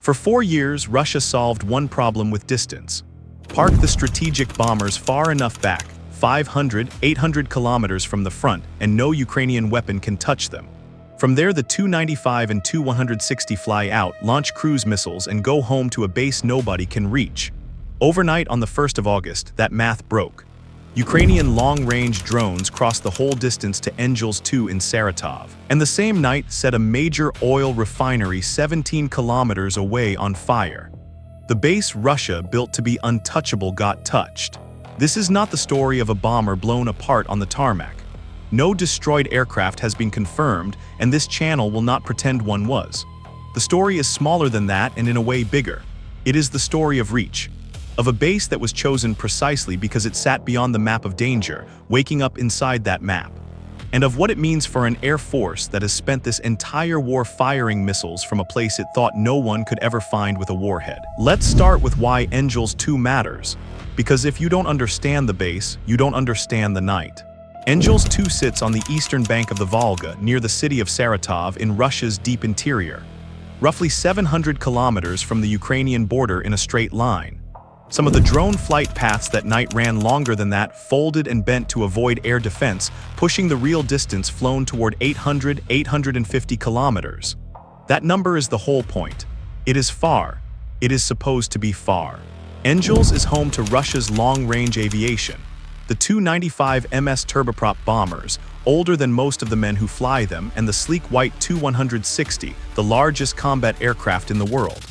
For 4 years, Russia solved one problem with distance. Park the strategic bombers far enough back, 500, 800 kilometers from the front, and no Ukrainian weapon can touch them. From there, the Tu-95 and Tu-160 fly out, launch cruise missiles, and go home to a base nobody can reach. Overnight on the 1st of August, that math broke. Ukrainian long-range drones crossed the whole distance to Engels 2 in Saratov, and the same night set a major oil refinery 17 kilometers away on fire. The base Russia built to be untouchable got touched. This is not the story of a bomber blown apart on the tarmac. No destroyed aircraft has been confirmed, and this channel will not pretend one was. The story is smaller than that and in a way bigger. It is the story of reach. Of a base that was chosen precisely because it sat beyond the map of danger, waking up inside that map. And of what it means for an air force that has spent this entire war firing missiles from a place it thought no one could ever find with a warhead. Let's start with why Engels 2 matters. Because if you don't understand the base, you don't understand the night. Engels 2 sits on the eastern bank of the Volga, near the city of Saratov in Russia's deep interior. Roughly 700 kilometers from the Ukrainian border in a straight line. Some of the drone flight paths that night ran longer than that, folded and bent to avoid air defense, pushing the real distance flown toward 800, 850 kilometers. That number is the whole point. It is far. It is supposed to be far. Engels is home to Russia's long-range aviation. The Tu-95 MS turboprop bombers, older than most of the men who fly them, and the sleek white Tu-160, the largest combat aircraft in the world.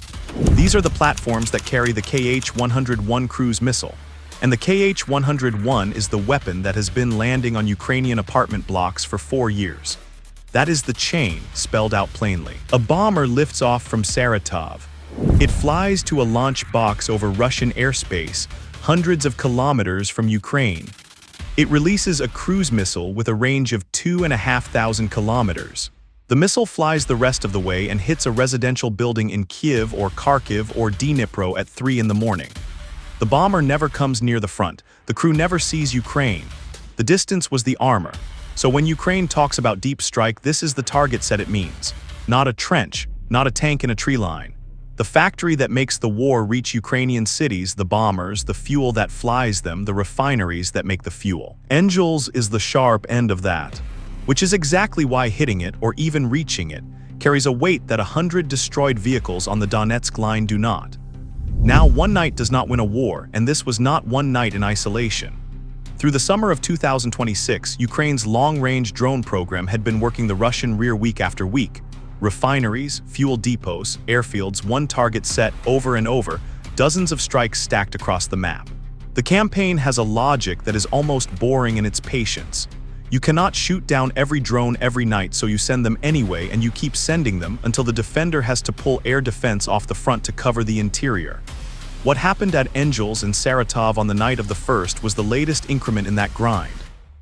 These are the platforms that carry the Kh-101 cruise missile. And the Kh-101 is the weapon that has been landing on Ukrainian apartment blocks for 4 years. That is the chain, spelled out plainly. A bomber lifts off from Saratov. It flies to a launch box over Russian airspace, hundreds of kilometers from Ukraine. It releases a cruise missile with a range of 2,500 kilometers. The missile flies the rest of the way and hits a residential building in Kiev or Kharkiv or Dnipro at 3 in the morning. The bomber never comes near the front. The crew never sees Ukraine. The distance was the armor. So when Ukraine talks about deep strike, this is the target set it means. Not a trench, not a tank in a tree line. The factory that makes the war reach Ukrainian cities, the bombers, the fuel that flies them, the refineries that make the fuel. Engels is the sharp end of that. Which is exactly why hitting it, or even reaching it, carries a weight that 100 destroyed vehicles on the Donetsk line do not. Now, one night does not win a war, and this was not one night in isolation. Through the summer of 2026, Ukraine's long-range drone program had been working the Russian rear week after week. Refineries, fuel depots, airfields, one target set over and over, dozens of strikes stacked across the map. The campaign has a logic that is almost boring in its patience. You cannot shoot down every drone every night, so you send them anyway, and you keep sending them until the defender has to pull air defense off the front to cover the interior. What happened at Engels and Saratov on the night of the 1st was the latest increment in that grind.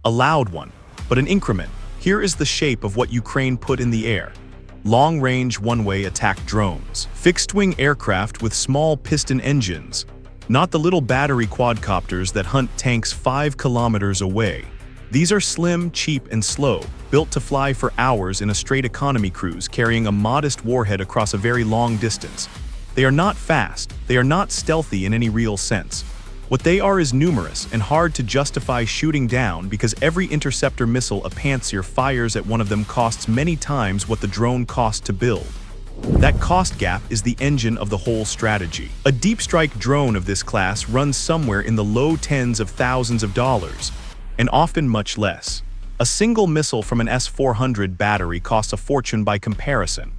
A loud one, but an increment. Here is the shape of what Ukraine put in the air. Long-range one-way attack drones. Fixed-wing aircraft with small piston engines. Not the little battery quadcopters that hunt tanks 5 kilometers away. These are slim, cheap, and slow, built to fly for hours in a straight economy cruise carrying a modest warhead across a very long distance. They are not fast, they are not stealthy in any real sense. What they are is numerous and hard to justify shooting down because every interceptor missile a Pantsir fires at one of them costs many times what the drone cost to build. That cost gap is the engine of the whole strategy. A deep strike drone of this class runs somewhere in the low tens of thousands of dollars. And often much less. A single missile from an S-400 battery costs a fortune by comparison.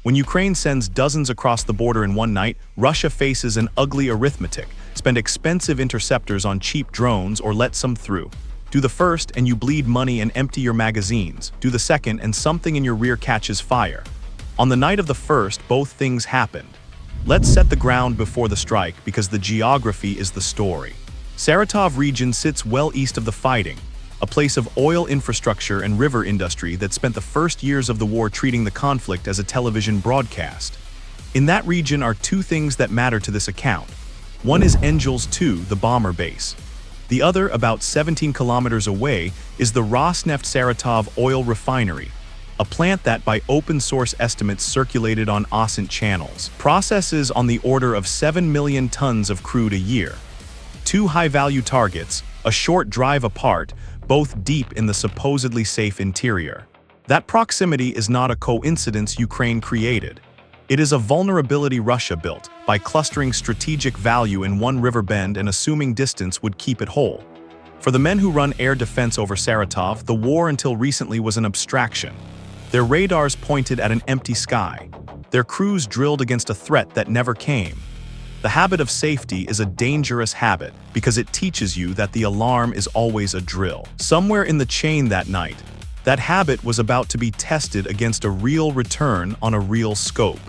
When Ukraine sends dozens across the border in one night, Russia faces an ugly arithmetic. Spend expensive interceptors on cheap drones or let some through. Do the first and you bleed money and empty your magazines. Do the second and something in your rear catches fire. On the night of the 1st, both things happened. Let's set the ground before the strike because the geography is the story. Saratov region sits well east of the fighting, a place of oil infrastructure and river industry that spent the first years of the war treating the conflict as a television broadcast. In that region are 2 things that matter to this account. One is Engels 2, the bomber base. The other, about 17 kilometers away, is the Rosneft Saratov oil refinery. a plant that by open-source estimates circulated on OSINT channels, processes on the order of 7 million tons of crude a year. Two high-value targets, a short drive apart, both deep in the supposedly safe interior. That proximity is not a coincidence Ukraine created. It is a vulnerability Russia built by clustering strategic value in one river bend and assuming distance would keep it whole. For the men who run air defense over Saratov, the war until recently was an abstraction. Their radars pointed at an empty sky. Their crews drilled against a threat that never came. The habit of safety is a dangerous habit because it teaches you that the alarm is always a drill. Somewhere in the chain that night, that habit was about to be tested against a real return on a real scope.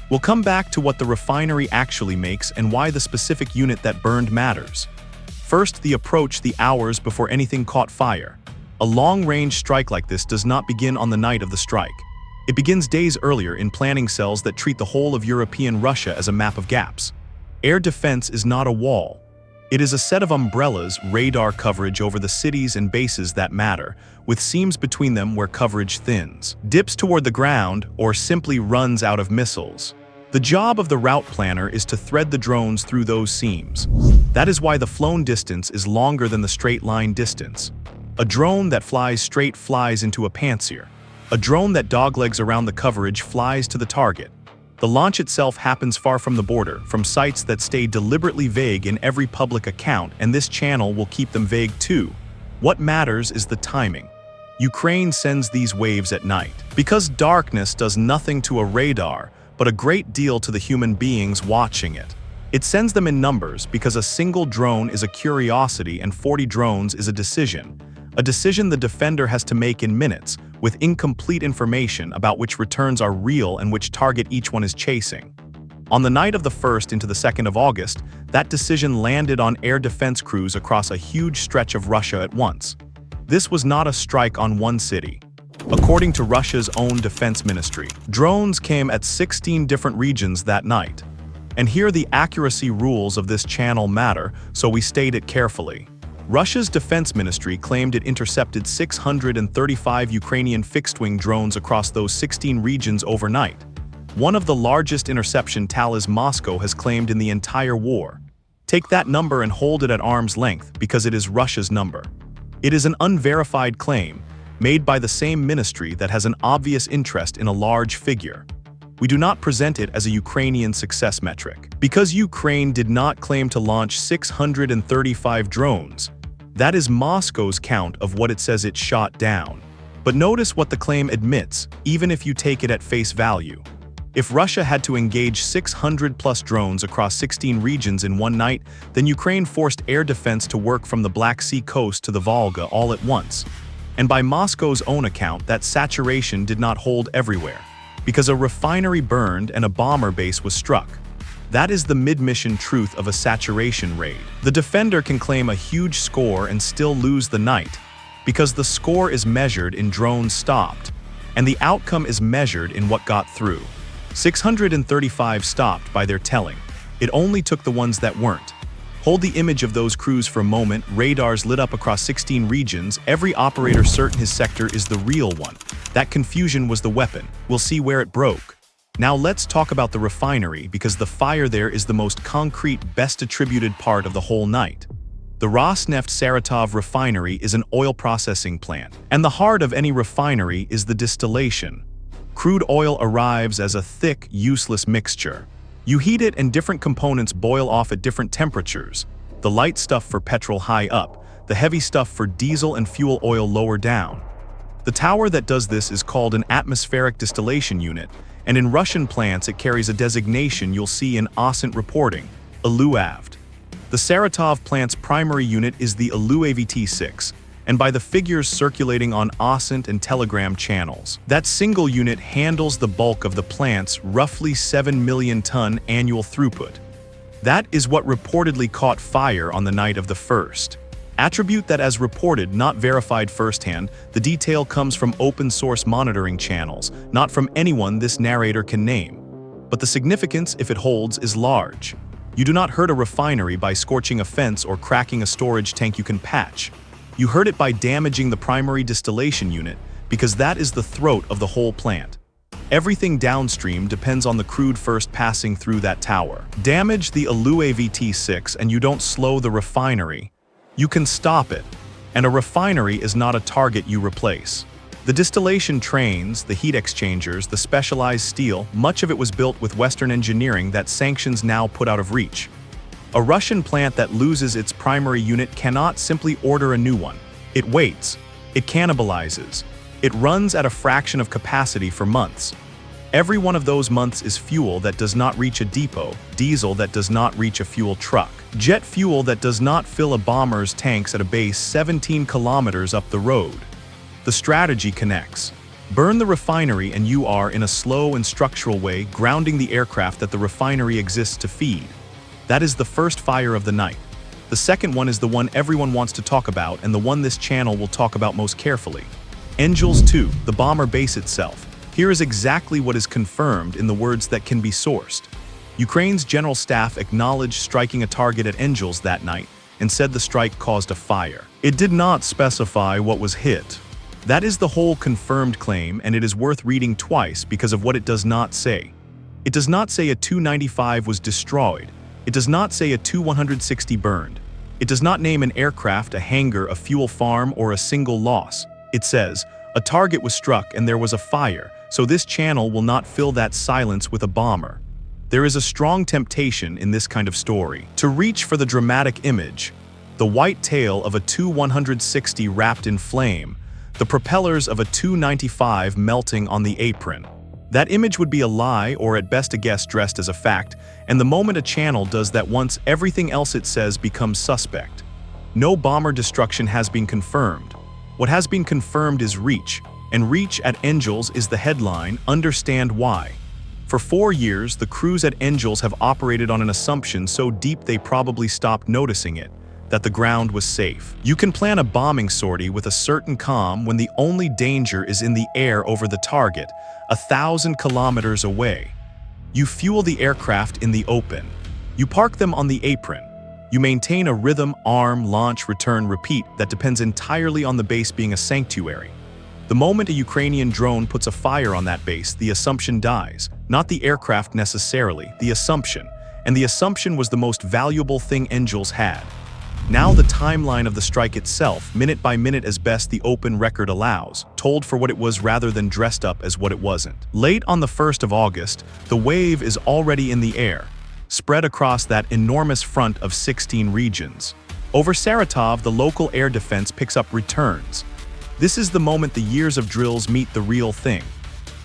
We'll come back to what the refinery actually makes and why the specific unit that burned matters. First, the approach the hours before anything caught fire. A long-range strike like this does not begin on the night of the strike. It begins days earlier in planning cells that treat the whole of European Russia as a map of gaps. Air defense is not a wall. It is a set of umbrellas, radar coverage over the cities and bases that matter, with seams between them where coverage thins, dips toward the ground, or simply runs out of missiles. The job of the route planner is to thread the drones through those seams. That is why the flown distance is longer than the straight-line distance. A drone that flies straight flies into a Pantsir. A drone that doglegs around the coverage flies to the target. The launch itself happens far from the border, from sites that stay deliberately vague in every public account, and this channel will keep them vague too. What matters is the timing. Ukraine sends these waves at night, because darkness does nothing to a radar, but a great deal to the human beings watching it. It sends them in numbers because a single drone is a curiosity and 40 drones is a decision the defender has to make in minutes, with incomplete information about which returns are real and which target each one is chasing. On the night of the 1st into the 2nd of August, that decision landed on air defense crews across a huge stretch of Russia at once. This was not a strike on one city. According to Russia's own defense ministry, drones came at 16 different regions that night. And here the accuracy rules of this channel matter, so we state it carefully. Russia's defense ministry claimed it intercepted 635 Ukrainian fixed-wing drones across those 16 regions overnight. One of the largest interception tallies Moscow has claimed in the entire war. Take that number and hold it at arm's length because it is Russia's number. It is an unverified claim, made by the same ministry that has an obvious interest in a large figure. We do not present it as a Ukrainian success metric. Because Ukraine did not claim to launch 635 drones, that is Moscow's count of what it says it shot down. But notice what the claim admits, even if you take it at face value. If Russia had to engage 600+ drones across 16 regions in one night, then Ukraine forced air defense to work from the Black Sea coast to the Volga all at once. And by Moscow's own account, that saturation did not hold everywhere, because a refinery burned and a bomber base was struck. That is the mid-mission truth of a saturation raid. The defender can claim a huge score and still lose the night, because the score is measured in drones stopped, and the outcome is measured in what got through. 635 stopped by their telling. It only took the ones that weren't. Hold the image of those crews for a moment. Radars lit up across 16 regions, every operator certain his sector is the real one. That confusion was the weapon. We'll see where it broke. Now let's talk about the refinery, because the fire there is the most concrete, best attributed part of the whole night. The Rosneft Saratov refinery is an oil processing plant, and the heart of any refinery is the distillation. Crude oil arrives as a thick, useless mixture. You heat it and different components boil off at different temperatures. The light stuff for petrol high up, the heavy stuff for diesel and fuel oil lower down. The tower that does this is called an atmospheric distillation unit, and in Russian plants it carries a designation you'll see in OSINT reporting, ALUAVT. The Saratov plant's primary unit is the ALUAVT-6, and by the figures circulating on OSINT and Telegram channels, that single unit handles the bulk of the plant's roughly 7 million ton annual throughput. That is what reportedly caught fire on the night of the 1st. Attribute that as reported, not verified firsthand, the detail comes from open-source monitoring channels, not from anyone this narrator can name. But the significance, if it holds, is large. You do not hurt a refinery by scorching a fence or cracking a storage tank you can patch. You hurt it by damaging the primary distillation unit, because that is the throat of the whole plant. Everything downstream depends on the crude first passing through that tower. Damage the AVT6 and you don't slow the refinery. You can stop it, and a refinery is not a target you replace. The distillation trains, the heat exchangers, the specialized steel, much of it was built with Western engineering that sanctions now put out of reach. A Russian plant that loses its primary unit cannot simply order a new one. It waits. It cannibalizes. It runs at a fraction of capacity for months. Every one of those months is fuel that does not reach a depot, diesel that does not reach a fuel truck, jet fuel that does not fill a bomber's tanks at a base 17 kilometers up the road. The strategy connects. Burn the refinery and you are, in a slow and structural way, grounding the aircraft that the refinery exists to feed. That is the first fire of the night. The second one is the one everyone wants to talk about and the one this channel will talk about most carefully. Engels 2, the bomber base itself. Here is exactly what is confirmed in the words that can be sourced. Ukraine's general staff acknowledged striking a target at Engels that night and said the strike caused a fire. It did not specify what was hit. That is the whole confirmed claim, and it is worth reading twice because of what it does not say. It does not say a Tu-95 was destroyed. It does not say a Tu-160 burned. It does not name an aircraft, a hangar, a fuel farm, or a single loss. It says, a target was struck and there was a fire, so this channel will not fill that silence with a bomber. There is a strong temptation in this kind of story to reach for the dramatic image, the white tail of a Tu-160 wrapped in flame, the propellers of a Tu-95 melting on the apron. That image would be a lie or at best a guess dressed as a fact, and the moment a channel does that once, everything else it says becomes suspect. No bomber destruction has been confirmed. What has been confirmed is reach, and reach at Engels is the headline, understand why. For 4 years, the crews at Engels have operated on an assumption so deep they probably stopped noticing it, that the ground was safe. You can plan a bombing sortie with a certain calm when the only danger is in the air over the target, 1,000 kilometers away. You fuel the aircraft in the open. You park them on the apron. You maintain a rhythm, arm, launch, return, repeat that depends entirely on the base being a sanctuary. The moment a Ukrainian drone puts a fire on that base, the assumption dies. Not the aircraft necessarily, the assumption. And the assumption was the most valuable thing Engels had. Now the timeline of the strike itself, minute by minute as best the open record allows, told for what it was rather than dressed up as what it wasn't. Late on the 1st of August, the wave is already in the air, spread across that enormous front of 16 regions. Over Saratov, the local air defense picks up returns. This is the moment the years of drills meet the real thing.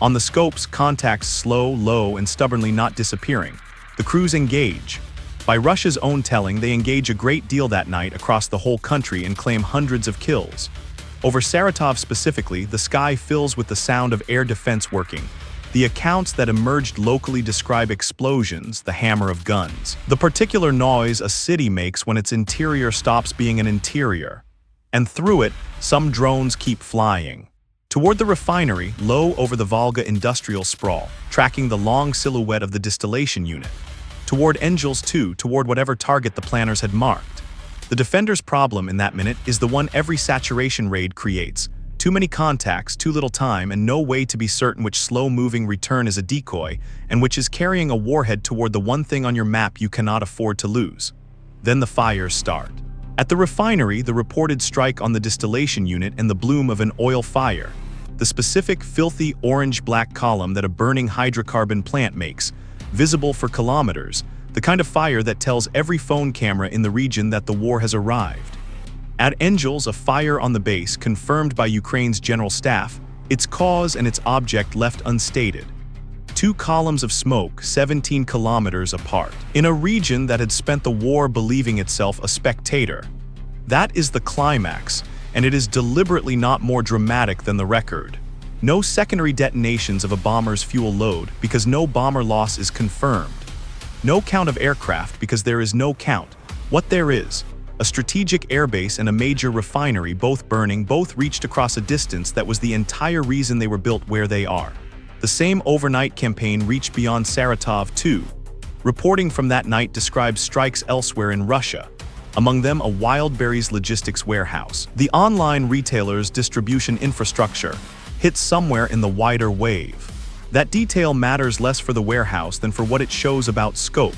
On the scopes, contacts slow, low, and stubbornly not disappearing. The crews engage. By Russia's own telling, they engage a great deal that night across the whole country and claim hundreds of kills. Over Saratov specifically, the sky fills with the sound of air defense working. The accounts that emerged locally describe explosions, the hammer of guns, the particular noise a city makes when its interior stops being an interior. And through it, some drones keep flying. Toward the refinery, low over the Volga industrial sprawl, tracking the long silhouette of the distillation unit. Toward Engels 2, toward whatever target the planners had marked. The defender's problem in that minute is the one every saturation raid creates. Too many contacts, too little time, and no way to be certain which slow-moving return is a decoy, and which is carrying a warhead toward the one thing on your map you cannot afford to lose. Then the fires start. At the refinery, the reported strike on the distillation unit and the bloom of an oil fire. The specific, filthy, orange-black column that a burning hydrocarbon plant makes, visible for kilometers, the kind of fire that tells every phone camera in the region that the war has arrived. At Engels, a fire on the base, confirmed by Ukraine's general staff, its cause and its object left unstated. 2 columns of smoke, 17 kilometers apart, in a region that had spent the war believing itself a spectator. That is the climax, and it is deliberately not more dramatic than the record. No secondary detonations of a bomber's fuel load because no bomber loss is confirmed. No count of aircraft because there is no count. What there is, a strategic airbase and a major refinery both burning, both reached across a distance that was the entire reason they were built where they are. The same overnight campaign reached beyond Saratov too. Reporting from that night describes strikes elsewhere in Russia, among them a Wildberries logistics warehouse, the online retailer's distribution infrastructure, hit somewhere in the wider wave. That detail matters less for the warehouse than for what it shows about scope.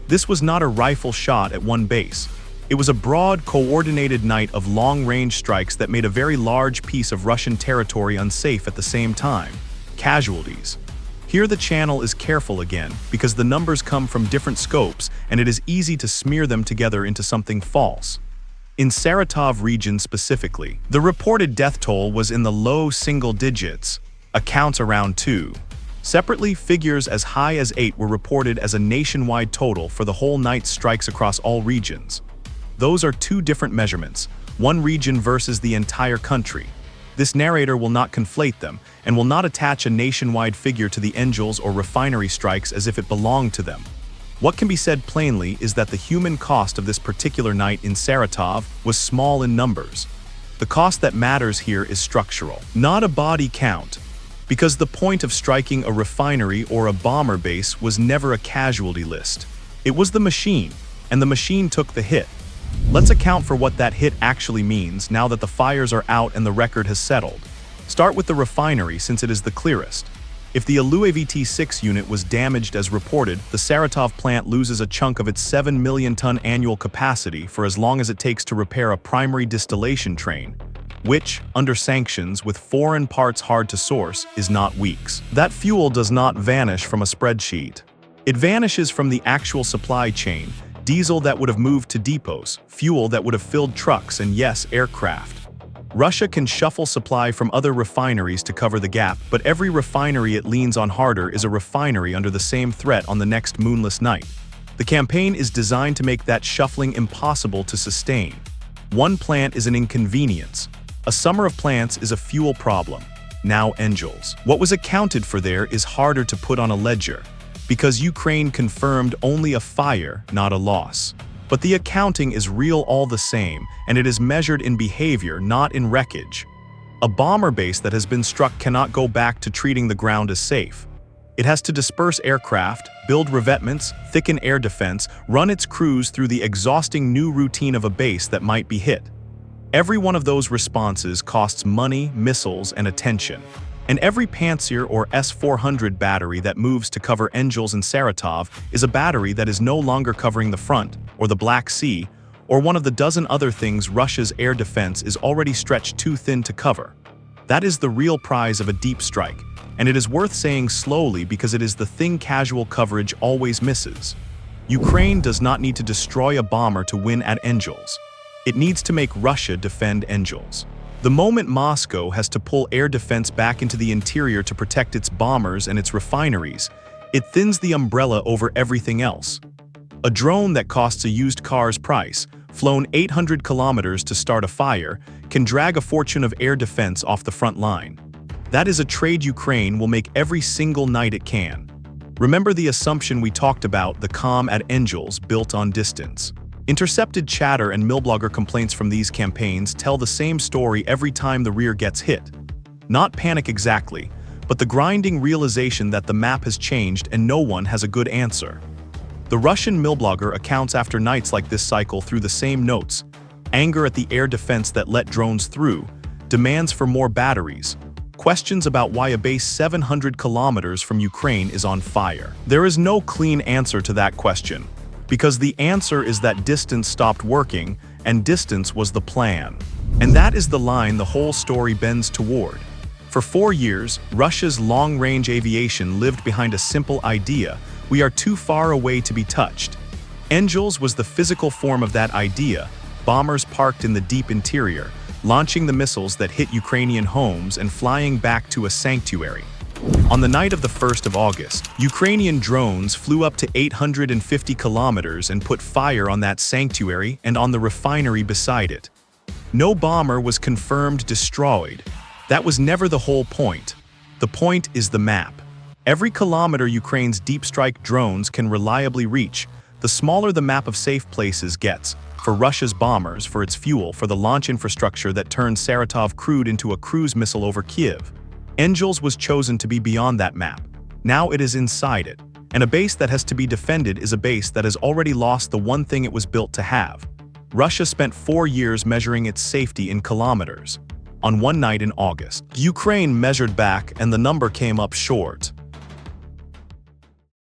This was not a rifle shot at one base. It was a broad, coordinated night of long-range strikes that made a very large piece of Russian territory unsafe at the same time. Casualties. Here the channel is careful again, because the numbers come from different scopes and it is easy to smear them together into something false. In Saratov region specifically, the reported death toll was in the low single digits, accounts around 2. Separately, figures as high as 8 were reported as a nationwide total for the whole night's strikes across all regions. Those are two different measurements, one region versus the entire country. This narrator will not conflate them, and will not attach a nationwide figure to the Engels or Refinery strikes as if it belonged to them. What can be said plainly is that the human cost of this particular night in Saratov was small in numbers. The cost that matters here is structural, not a body count, because the point of striking a refinery or a bomber base was never a casualty list. It was the machine, and the machine took the hit. Let's account for what that hit actually means now that the fires are out and the record has settled. Start with the refinery since it is the clearest. If the AluAVT-6 unit was damaged as reported, the Saratov plant loses a chunk of its 7 million ton annual capacity for as long as it takes to repair a primary distillation train, which, under sanctions with foreign parts hard to source, is not weeks. That fuel does not vanish from a spreadsheet. It vanishes from the actual supply chain. Diesel that would have moved to depots, fuel that would have filled trucks, and yes, aircraft. Russia can shuffle supply from other refineries to cover the gap, but every refinery it leans on harder is a refinery under the same threat on the next moonless night. The campaign is designed to make that shuffling impossible to sustain. One plant is an inconvenience. A summer of plants is a fuel problem. Now Engels. What was accounted for there is harder to put on a ledger, because Ukraine confirmed only a fire, not a loss. But the accounting is real all the same, and it is measured in behavior, not in wreckage. A bomber base that has been struck cannot go back to treating the ground as safe. It has to disperse aircraft, build revetments, thicken air defense, run its crews through the exhausting new routine of a base that might be hit. Every one of those responses costs money, missiles, and attention. And every Pantsir or S-400 battery that moves to cover Engels and Saratov is a battery that is no longer covering the front, or the Black Sea, or one of the dozen other things Russia's air defense is already stretched too thin to cover. That is the real prize of a deep strike, and it is worth saying slowly because it is the thing casual coverage always misses. Ukraine does not need to destroy a bomber to win at Engels. It needs to make Russia defend Engels. The moment Moscow has to pull air defense back into the interior to protect its bombers and its refineries, it thins the umbrella over everything else. A drone that costs a used car's price, flown 800 kilometers to start a fire, can drag a fortune of air defense off the front line. That is a trade Ukraine will make every single night it can. Remember the assumption we talked about, the calm at Engels built on distance. Intercepted chatter and millblogger complaints from these campaigns tell the same story every time the rear gets hit. Not panic exactly, but the grinding realization that the map has changed and no one has a good answer. The Russian millblogger accounts after nights like this cycle through the same notes: anger at the air defense that let drones through, demands for more batteries, questions about why a base 700 kilometers from Ukraine is on fire. There is no clean answer to that question, because the answer is that distance stopped working, and distance was the plan. And that is the line the whole story bends toward. For 4 years, Russia's long-range aviation lived behind a simple idea: we are too far away to be touched. Engels was the physical form of that idea, bombers parked in the deep interior, launching the missiles that hit Ukrainian homes and flying back to a sanctuary. On the night of the 1st of August, Ukrainian drones flew up to 850 kilometers and put fire on that sanctuary and on the refinery beside it. No bomber was confirmed destroyed. That was never the whole point. The point is the map. Every kilometer Ukraine's deep strike drones can reliably reach, the smaller the map of safe places gets, for Russia's bombers, for its fuel, for the launch infrastructure that turned Saratov crude into a cruise missile over Kiev. Engels was chosen to be beyond that map. Now it is inside it. And a base that has to be defended is a base that has already lost the one thing it was built to have. Russia spent 4 years measuring its safety in kilometers. on one night in August. Ukraine measured back and the number came up short.